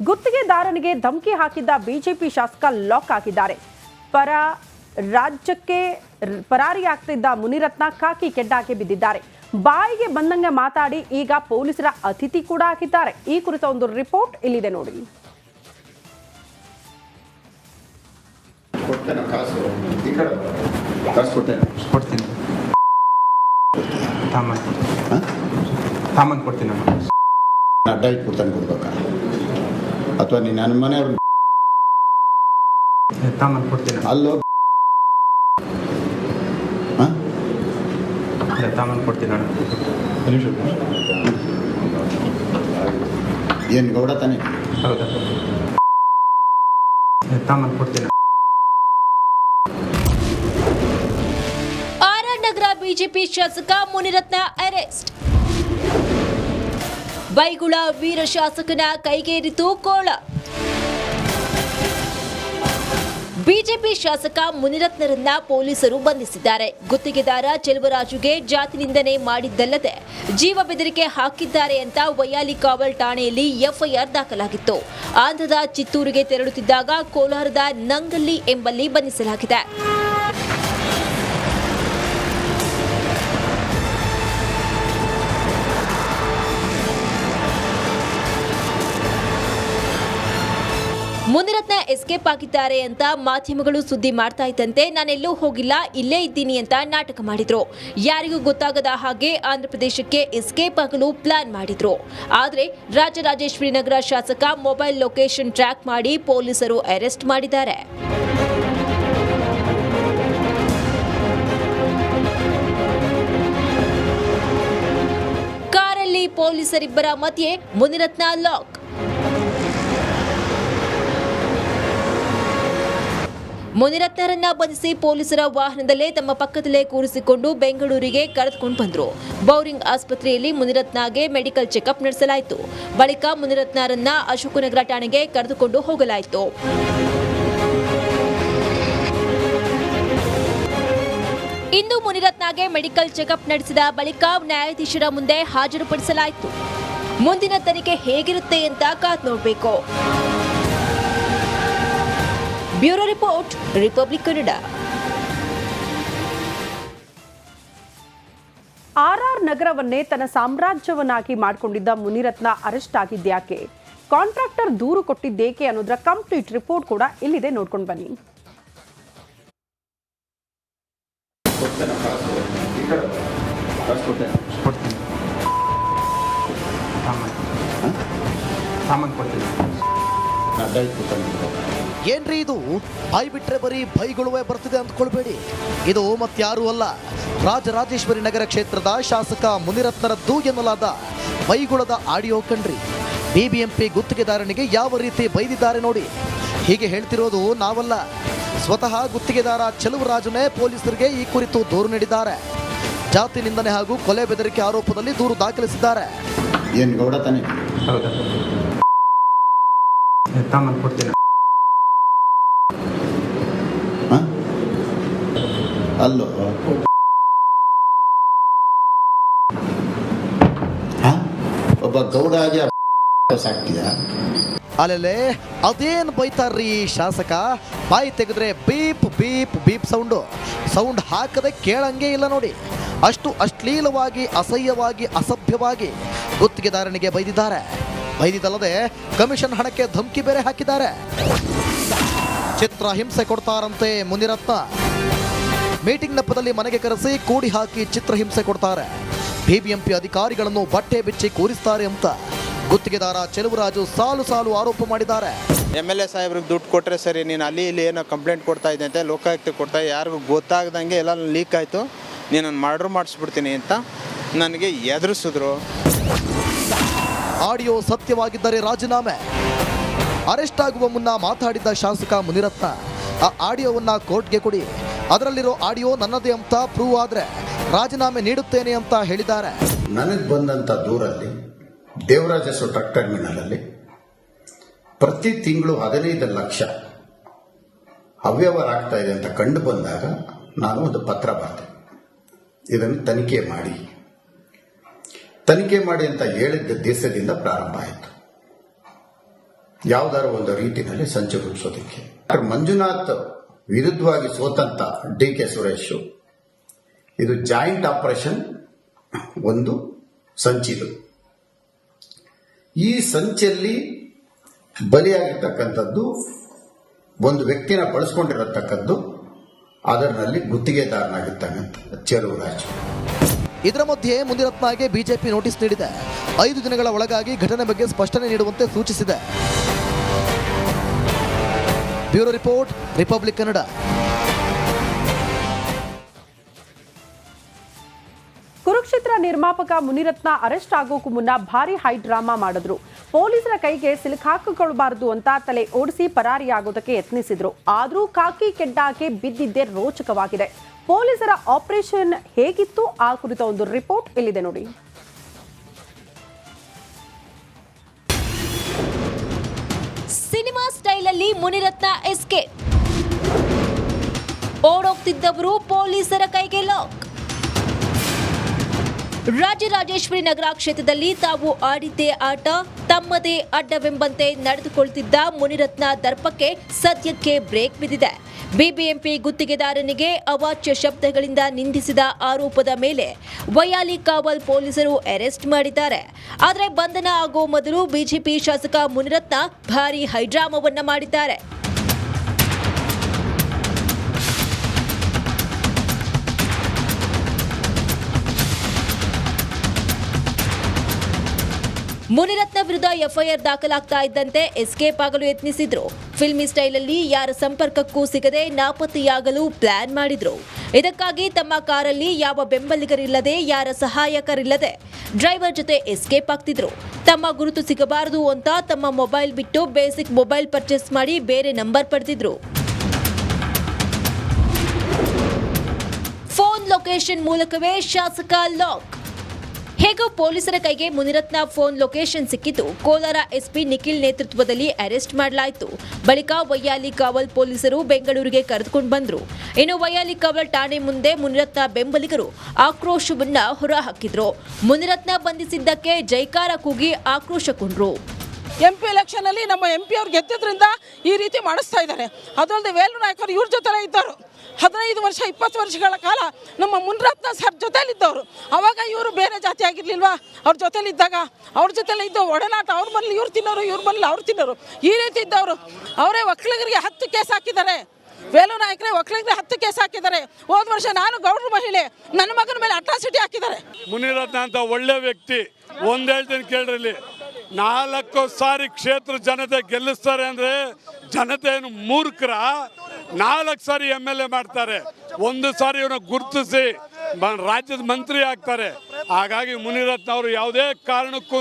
ಗುತ್ತಿಗೆದಾರನಿಗೆ ಧಮಕಿ ಹಾಕಿದ್ದ ಬಿಜೆಪಿ ಶಾಸಕ ಲಾಕ್ ಆಗಿದ್ದಾರೆ. ರಾಜ್ಯಕ್ಕೆ ಪರಾರಿಯಾಗ್ತಿದ್ದ ಮುನಿರತ್ನ ಖಾಕಿ ಕೆಡ್ಡಾಗೆ ಬಿದ್ದಿದ್ದಾರೆ. ಬಾಯಿಗೆ ಬಂದಂಗೆ ಮಾತಾಡಿ ಈಗ ಪೊಲೀಸರ ಅತಿಥಿ ಕೂಡ ಆಗಿದ್ದಾರೆ. ಈ ಕುರಿತ ಒಂದು ರಿಪೋರ್ಟ್ ಇಲ್ಲಿದೆ ನೋಡಿ. ಅಡ್ಡ ಇಟ್ಬಿಡ್ತಾನೆ ಕೊಡ್ಬೇಕಾ ಅಥವಾ ನೀನು ನನ್ನ ಮನೆಯವ್ರು ಅಲ್ಲೋ ಏನು ಗೌಡ ತಾನೆ? ಆರ್ಆರ್ ನಗರ ಬಿಜೆಪಿ ಶಾಸಕ ಮುನಿರತ್ನ ಅರೆಸ್ಟ್. ಬೈಗುಳ ವೀರ ಶಾಸಕನ ಕೈಗೇರಿತು ಕೋಳ. ಬಿಜೆಪಿ ಶಾಸಕ ಮುನಿರತ್ನರನ್ನ ಪೊಲೀಸರು ಬಂಧಿಸಿದ್ದಾರೆ. ಗುತ್ತಿಗೆದಾರ ಚೆಲುವರಾಜುಗೆ ಜಾತಿ ನಿಂದನೆ ಮಾಡಿದ್ದಲ್ಲದೆ ಜೀವ ಬೆದರಿಕೆ ಹಾಕಿದ್ದಾರೆ ಅಂತ ವೈಯಾಲಿಕಾವಲ್ ಠಾಣೆಯಲ್ಲಿ ಎಫ್ಐಆರ್ ದಾಖಲಾಗಿತ್ತು. ಆಂಧ್ರದ ಚಿತ್ತೂರಿಗೆ ತೆರಳುತ್ತಿದ್ದಾಗ ಕೋಲಾರದ ನಂಗಲ್ಲಿ ಎಂಬಲ್ಲಿ ಬಂಧಿಸಲಾಗಿದೆ. ಮುನಿರತ್ನ ಎಸ್ಕೇಪ್ ಆಗಿದ್ದಾರೆ ಅಂತ ಮಾಧ್ಯಮಗಳು ಸುದ್ದಿ ಮಾಡ್ತಾ ಇದ್ದಂತೆ ನಾನೆಲ್ಲೂ ಹೋಗಿಲ್ಲ, ಇಲ್ಲೇ ಇದ್ದೀನಿ ಅಂತ ನಾಟಕ ಮಾಡಿದ್ರು. ಯಾರಿಗೂ ಗೊತ್ತಾಗದ ಹಾಗೆ ಆಂಧ್ರಪ್ರದೇಶಕ್ಕೆ ಎಸ್ಕೇಪ್ ಆಗಲು ಪ್ಲಾನ್ ಮಾಡಿದ್ರು. ಆದರೆ ರಾಜರಾಜೇಶ್ವರಿ ನಗರ ಶಾಸಕ ಮೊಬೈಲ್ ಲೊಕೇಶನ್ ಟ್ರ್ಯಾಕ್ ಮಾಡಿ ಪೊಲೀಸರು ಅರೆಸ್ಟ್ ಮಾಡಿದ್ದಾರೆ. ಕಾರಲ್ಲಿ ಪೊಲೀಸರಿಬ್ಬರ ಮಧ್ಯೆ ಮುನಿರತ್ನ ಲಾಕ್. ಮುನಿರತ್ನರನ್ನ ಬಂಧಿಸಿ ಪೊಲೀಸರ ವಾಹನದಲ್ಲೇ ತಮ್ಮ ಪಕ್ಕದಲ್ಲೇ ಕೂರಿಸಿಕೊಂಡು ಬೆಂಗಳೂರಿಗೆ ಕರೆದುಕೊಂಡು ಬಂದರು. ಬೌರಿಂಗ್ ಆಸ್ಪತ್ರೆಯಲ್ಲಿ ಮುನಿರತ್ನಗೆ ಮೆಡಿಕಲ್ ಚೆಕಪ್ ನಡೆಸಲಾಯಿತು. ಬಳಿಕ ಮುನಿರತ್ನರನ್ನ ಅಶೋಕನಗರ ಠಾಣೆಗೆ ಕರೆದುಕೊಂಡು ಹೋಗಲಾಯಿತು. ಇಂದು ಮುನಿರತ್ನಗೆ ಮೆಡಿಕಲ್ ಚೆಕಪ್ ನಡೆಸಿದ ಬಳಿಕ ನ್ಯಾಯಾಧೀಶರ ಮುಂದೆ ಹಾಜರುಪಡಿಸಲಾಯಿತು. ಮುಂದಿನ ತನಿಖೆ ಹೇಗಿರುತ್ತೆ ಅಂತ ಕಾದು ನೋಡಬೇಕು. Bureau report, Republic Kannada. RR ನಗರವನ್ನೇ ತನ್ನ ಸಾಮ್ರಾಜ್ಯವನ್ನಾಗಿ ಮಾಡಿಕೊಂಡಿದ್ದ ಮುನಿರತ್ನ ಅರೆಸ್ಟ್ ಆಗಿದ್ಯಾಕೆ, ಕಾಂಟ್ರಾಕ್ಟರ್ ದೂರು ಕೊಟ್ಟಿದ್ದೇಕೆ ಅನ್ನೋದರ ಕಂಪ್ಲೀಟ್ ರಿಪೋರ್ಟ್ ಕೂಡ ಇಲ್ಲಿದೆ, ನೋಡ್ಕೊಂಡು ಬನ್ನಿ. ಏನ್ರಿ ಇದು? ಬಾಯಿ ಬಿಟ್ರೆ ಬರೀ ಬೈಗುಳುವೆ ಬರ್ತಿದೆ ಅಂದ್ಕೊಳ್ಬೇಡಿ. ಇದು ಮತ್ಯಾರೂ ಅಲ್ಲ, ರಾಜರಾಜೇಶ್ವರಿ ನಗರ ಕ್ಷೇತ್ರದ ಶಾಸಕ ಮುನಿರತ್ನರದ್ದು ಎನ್ನಲಾದ ಬೈಗುಳದ ಆಡಿಯೋ ಕಣ್ರಿ. ಬಿಬಿಎಂಪಿ ಗುತ್ತಿಗೆದಾರನಿಗೆ ಯಾವ ರೀತಿ ಬೈದಿದ್ದಾರೆ ನೋಡಿ. ಹೀಗೆ ಹೇಳ್ತಿರೋದು ನಾವಲ್ಲ, ಸ್ವತಃ ಗುತ್ತಿಗೆದಾರ ಚೆಲುವರಾಜನೇ ಪೊಲೀಸರಿಗೆ ಈ ಕುರಿತು ದೂರು ನೀಡಿದ್ದಾರೆ. ಜಾತಿ ನಿಂದನೆ ಹಾಗೂ ಕೊಲೆ ಬೆದರಿಕೆ ಆರೋಪದಲ್ಲಿ ದೂರು ದಾಖಲಿಸಿದ್ದಾರೆ. ಏನು ಗೌಡ ತಾನೆ? ಅಲ್ಲೋ ಒಬ್ಬ ಗೌಡ ಆಗಿ ಸಾಕ್ತಿಯ? ಅಲ್ಲೇ ಅದೇನು ಬೈತಾರ್ರಿ ಶಾಸಕ? ಬಾಯಿ ತೆಗೆದ್ರೆ ಬೀಪ್ ಬೀಪ್ ಬೀಪ್ ಸೌಂಡ್ ಹಾಕದೆ ಕೇಳಂಗೆ ಇಲ್ಲ ನೋಡಿ. ಅಷ್ಟು ಅಶ್ಲೀಲವಾಗಿ, ಅಸಹ್ಯವಾಗಿ, ಅಸಭ್ಯವಾಗಿ ಗುತ್ತಿಗೆದಾರನಿಗೆ ಬೈದಿದ್ದಾರೆ. ಬೈದಿದ್ದಲ್ಲದೆ ಕಮಿಷನ್ ಹಣಕ್ಕೆ ಧಮಕಿ ಬೇರೆ ಹಾಕಿದ್ದಾರೆ. ಚಿತ್ರ ಹಿಂಸೆ ಕೊಡ್ತಾರಂತೆ ಮುನಿರತ್ನ. ಮೀಟಿಂಗ್ ನೆಪದಲ್ಲಿ ಮನೆಗೆ ಕರೆಸಿ ಕೂಡಿ ಹಾಕಿ ಚಿತ್ರಹಿಂಸೆ ಕೊಡ್ತಾರೆ. ಬಿಬಿಎಂಪಿ ಅಧಿಕಾರಿಗಳನ್ನು ಬಟ್ಟೆ ಬಿಚ್ಚಿ ಕೂರಿಸ್ತಾರೆ ಅಂತ ಗುತ್ತಿಗೆದಾರ ಚೆಲುವರಾಜು ಸಾಲು ಸಾಲು ಆರೋಪ ಮಾಡಿದ್ದಾರೆ. MLA ಸಾಹೇಬ್ರಿಗೆ ದುಡ್ಡು ಕೊಟ್ಟರೆ ಸರಿ, ನೀನು ಅಲ್ಲಿ ಇಲ್ಲಿ ಏನೋ ಕಂಪ್ಲೇಂಟ್ ಕೊಡ್ತಾ ಇದ್ದೆ ಅಂತ ಲೋಕಾಯುಕ್ತ ಕೊಡ್ತಾ, ಯಾರಿಗೂ ಗೊತ್ತಾಗ್ದಂಗೆ ಎಲ್ಲ ಲೀಕ್ ಆಯಿತು, ನೀನನ್ನು ಮರ್ಡರ್ ಮಾಡಿಸ್ಬಿಡ್ತೀನಿ ಅಂತ ನನಗೆ ಎದುರಿಸಿದ್ರು. ಆಡಿಯೋ ಸತ್ಯವಾಗಿದ್ದರೆ ರಾಜೀನಾಮೆ. ಅರೆಸ್ಟ್ ಆಗುವ ಮುನ್ನ ಮಾತಾಡಿದ್ದ ಶಾಸಕ ಮುನಿರತ್ನ ಆ ಆಡಿಯೋವನ್ನು ಕೋರ್ಟ್ಗೆ ಕೊಡಿ, ಅದರಲ್ಲಿರೋ ಆಡಿಯೋ ನನ್ನದೇ ಅಂತ ಪ್ರೂವ್ ಆದರೆ ರಾಜೀನಾಮೆ ನೀಡುತ್ತೇನೆ ಅಂತ ಹೇಳಿದ್ದಾರೆ. ನನಗೆ ಬಂದಂಥ ದೂರಲ್ಲಿ ದೇವರಾಜ ಟ್ರಕ್ ಟರ್ಮಿನಲಲ್ಲಿ ಪ್ರತಿ ತಿಂಗಳು 15 ಲಕ್ಷ ಅವ್ಯವಹಾರ ಆಗ್ತಾ ಇದೆ ಅಂತ ಕಂಡು ಬಂದಾಗ ನಾನು ಒಂದು ಪತ್ರ ಬರೆದೆ, ಇದನ್ನು ತನಿಖೆ ಮಾಡಿ ಅಂತ ಹೇಳಿದ್ದ ದಿವಸದಿಂದ ಪ್ರಾರಂಭ ಆಯಿತು. ಯಾವುದಾದ್ರು ಒಂದು ರೀತಿಯಲ್ಲಿ ಸಂಚು ರೂಪಿಸೋದಕ್ಕೆ. ಡಾಕ್ಟರ್ ಮಂಜುನಾಥ್ ವಿರುದ್ಧವಾಗಿ ಸೋತಂತ ಡಿ.ಕೆ. ಸುರೇಶ್ ಇದು ಜಾಯಿಂಟ್ ಆಪರೇಷನ್ ಒಂದು ಸಂಚಿದು. ಈ ಸಂಚಲ್ಲಿ ಬಲಿಯಾಗಿರ್ತಕ್ಕಂಥದ್ದು ಒಂದು ವ್ಯಕ್ತಿನ ಬಳಸ್ಕೊಂಡಿರತಕ್ಕದ್ದು ಅದರಲ್ಲಿ ಗುತ್ತಿಗೆದಾರನಾಗಿರ್ತಕ್ಕಂಥ ಚೆಲುವರಾಜ್. ಇದರ ಮಧ್ಯೆ ಮುನಿರತ್ನಗೆ ಬಿಜೆಪಿ ನೋಟಿಸ್ ನೀಡಿದೆ. 5 ದಿನಗಳ ಒಳಗಾಗಿ ಘಟನೆ ಬಗ್ಗೆ ಸ್ಪಷ್ಟನೆ ನೀಡುವಂತೆ ಸೂಚಿಸಿದೆ. Bureau report, Republic Kannada. Kurukshetra ನಿರ್ಮಾಪಕ ಮುನಿರತ್ನ ಅರೆಸ್ಟ್ ಆಗೋಕು ಮುನ್ನ ಭಾರಿ ಹೈ ಡ್ರಾಮಾ ಮಾಡಿದ್ರು. ಪೊಲೀಸರ ಕೈಗೆ ಸಿಲುಕಾಕಿಕೊಳ್ಳಬಾರದು ಅಂತ ತಲೆ ಓಡಿಸಿ ಪರಾರಿಯಾಗೋದಕ್ಕೆ ಯತ್ನಿಸಿದ್ರು. ಆದರೂ ಕಾಕಿ ಕೆಡ್ಡಾಗೆ ಬಿದ್ದಿದ್ದೇ ರೋಚಕವಾಗಿದೆ. ಪೊಲೀಸರ ಆಪರೇಷನ್ ಹೇಗಿತ್ತು ಆ ಕುರಿತ ಒಂದು ರಿಪೋರ್ಟ್ ಇಲ್ಲಿದೆ ನೋಡಿ. ಸಿನಿಮಾ ಸ್ಟೈಲಲ್ಲಿ ಮುನಿರತ್ನ ಎಸ್ಕೇಪ್. ಓಡೋಗ್ತಿದ್ದವರು ಪೊಲೀಸರ ಕೈಗೆ ಲಾಕ್. ರಾಜರಾಜೇಶ್ವರಿ ನಗರ ಕ್ಷೇತ್ರದಲ್ಲಿ ತಾವು ಆಡಿದ್ದೇ ಆಟ ತಮ್ಮದೇ ಅಡ್ಡವೆಂಬಂತೆ ನಡೆದುಕೊಳ್ತಿದ್ದ ಮುನಿರತ್ನ ದರ್ಪಕ್ಕೆ ಸದ್ಯಕ್ಕೆ ಬ್ರೇಕ್ ಬಿದ್ದಿದೆ. ಬಿಬಿಎಂಪಿ ಗುತ್ತಿಗೆದಾರನಿಗೆ ಅವಾಚ್ಯ ಶಬ್ದಗಳಿಂದ ನಿಂದಿಸಿದ ಆರೋಪದ ಮೇಲೆ ವೈಯಾಲಿ ಕಾವಲ್ ಪೊಲೀಸರು ಅರೆಸ್ಟ್ ಮಾಡಿದ್ದಾರೆ. ಆದರೆ ಬಂಧನ ಆಗೋ ಮೊದಲು ಬಿಜೆಪಿ ಶಾಸಕ ಮುನಿರತ್ನ ಭಾರೀ ಹೈಡ್ರಾಮವನ್ನ ಮಾಡಿದ್ದಾರೆ. ಮುನಿರತ್ನ ವಿರುದ್ಧ ಎಫ್ಐಆರ್ ದಾಖಲಾಗ್ತಾ ಇದ್ದಂತೆ ಎಸ್ಕೇಪ್ ಆಗಲು ಯತ್ನಿಸಿದ್ರು. ಫಿಲ್ಮಿ ಸ್ಟೈಲಲ್ಲಿ ಯಾರ ಸಂಪರ್ಕಕ್ಕೂ ಸಿಗದೆ ನಾಪತ್ತೆಯಾಗಲು ಪ್ಲಾನ್ ಮಾಡಿದ್ರು. ಇದಕ್ಕಾಗಿ ತಮ್ಮ ಕಾರಲ್ಲಿ ಯಾವ ಬೆಂಬಲಿಗರಿಲ್ಲದೆ ಯಾರ ಸಹಾಯಕರಿಲ್ಲದೆ ಡ್ರೈವರ್ ಜೊತೆ ಎಸ್ಕೇಪ್ ಆಗ್ತಿದ್ರು. ತಮ್ಮ ಗುರುತು ಸಿಗಬಾರದು ಅಂತ ತಮ್ಮ ಮೊಬೈಲ್ ಬಿಟ್ಟು ಬೇಸಿಕ್ ಮೊಬೈಲ್ ಪರ್ಚೇಸ್ ಮಾಡಿ ಬೇರೆ ನಂಬರ್ ಪಡೆದಿದ್ರು. ಫೋನ್ ಲೊಕೇಶನ್ ಮೂಲಕವೇ ಶಾಸಕ ಲಾಕ್. ಹೇಗೋ ಪೊಲೀಸರ ಕೈಗೆ ಮುನಿರತ್ನ ಫೋನ್ ಲೊಕೇಶನ್ ಸಿಕ್ಕಿತು. ಕೋಲಾರ ಎಸ್ಪಿ ನಿಖಿಲ್ ನೇತೃತ್ವದಲ್ಲಿ ಅರೆಸ್ಟ್ ಮಾಡಲಾಯಿತು. ಬಳಿಕ ವೈಯಾಲಿ ಕಾವಲ್ ಪೊಲೀಸರು ಬೆಂಗಳೂರಿಗೆ ಕರೆದುಕೊಂಡು ಬಂದರು. ಇನ್ನು ವೈಯಾಲಿ ಕಾವಲ್ ಠಾಣೆ ಮುಂದೆ ಮುನಿರತ್ನ ಬೆಂಬಲಿಗರು ಆಕ್ರೋಶವನ್ನ ಹೊರಹಾಕಿದ್ರು. ಮುನಿರತ್ನ ಬಂಧಿಸಿದ್ದಕ್ಕೆ ಜೈಕಾರ ಕೂಗಿ ಆಕ್ರೋಶಗೊಂಡ್ರು. MP ಎಲೆಕ್ಷನ್ ಅಲ್ಲಿ ನಮ್ಮ MP ಅವ್ರು ಗೆದ್ದಿದ್ರಿಂದ ಈ ರೀತಿ ಮಾಡಿಸ್ತಾ ಇದ್ದಾರೆ. ಅದಲ್ಲದೆ ವೇಲು ನಾಯಕರು ಇವ್ರ ಜೊತೆ ಇದ್ದರು. 15 ವರ್ಷ 20 ವರ್ಷಗಳ ಕಾಲ ನಮ್ಮ ಮುನಿರತ್ನ ಸರ್ ಜೊತೆಲಿದ್ದವರು. ಅವಾಗ ಇವರು ಬೇರೆ ಜಾತಿ ಆಗಿರ್ಲಿಲ್ವಾ? ಅವ್ರ ಜೊತೆಲಿದ್ದಾಗ ಅವ್ರ ಜೊತೆಲಿ ಇದ್ದು ಒಡನಾಟ, ಅವ್ರ ಮನೇಲಿ ಇವ್ರು ತಿನ್ನೋರು, ಇವ್ರ ಮನೇಲಿ ಅವ್ರು ತಿನ್ನೋರು, ಈ ರೀತಿ ಇದ್ದವರು. ಅವರೇ ಒಕ್ಕಲಿಗರಿಗೆ 10 ಕೇಸ್ ಹಾಕಿದ್ದಾರೆ. ವೇಲು ನಾಯಕರೇ ಒಕ್ಕಲಿಗರಿಗೆ 10 ಕೇಸ್ ಹಾಕಿದ್ದಾರೆ. ಹೋದ ವರ್ಷ ನಾನು ಗೌಡ್ರ ಮಹಿಳೆ, ನನ್ನ ಮಗನ ಮೇಲೆ ಅಟ್ರಾಸಿಟಿ ಹಾಕಿದ್ದಾರೆ. ಮುನಿರತ್ನ ಅಂತ ಒಳ್ಳೆ ವ್ಯಕ್ತಿ. ಒಂದು ಹೇಳ್ತೀನಿ ಕೇಳ್ರಿ, 4 ಸಾರಿ ಕ್ಷೇತ್ರ ಜನತೆ ಗೆಲ್ಲಿಸ್ತಾರೆ ಅಂದ್ರೆ ಜನತೆ ಏನು ಮೂರ್ಖರ? 4 ಸಾರಿ MLA ಮಾಡ್ತಾರೆ, 1 ಸಾರಿ ಇವನ್ನ ಗುರುತಿಸಿ ರಾಜ್ಯದ ಮಂತ್ರಿ ಆಗ್ತಾರೆ. ಹಾಗಾಗಿ ಮುನಿರತ್ನ ಅವರು ಯಾವುದೇ ಕಾರಣಕ್ಕೂ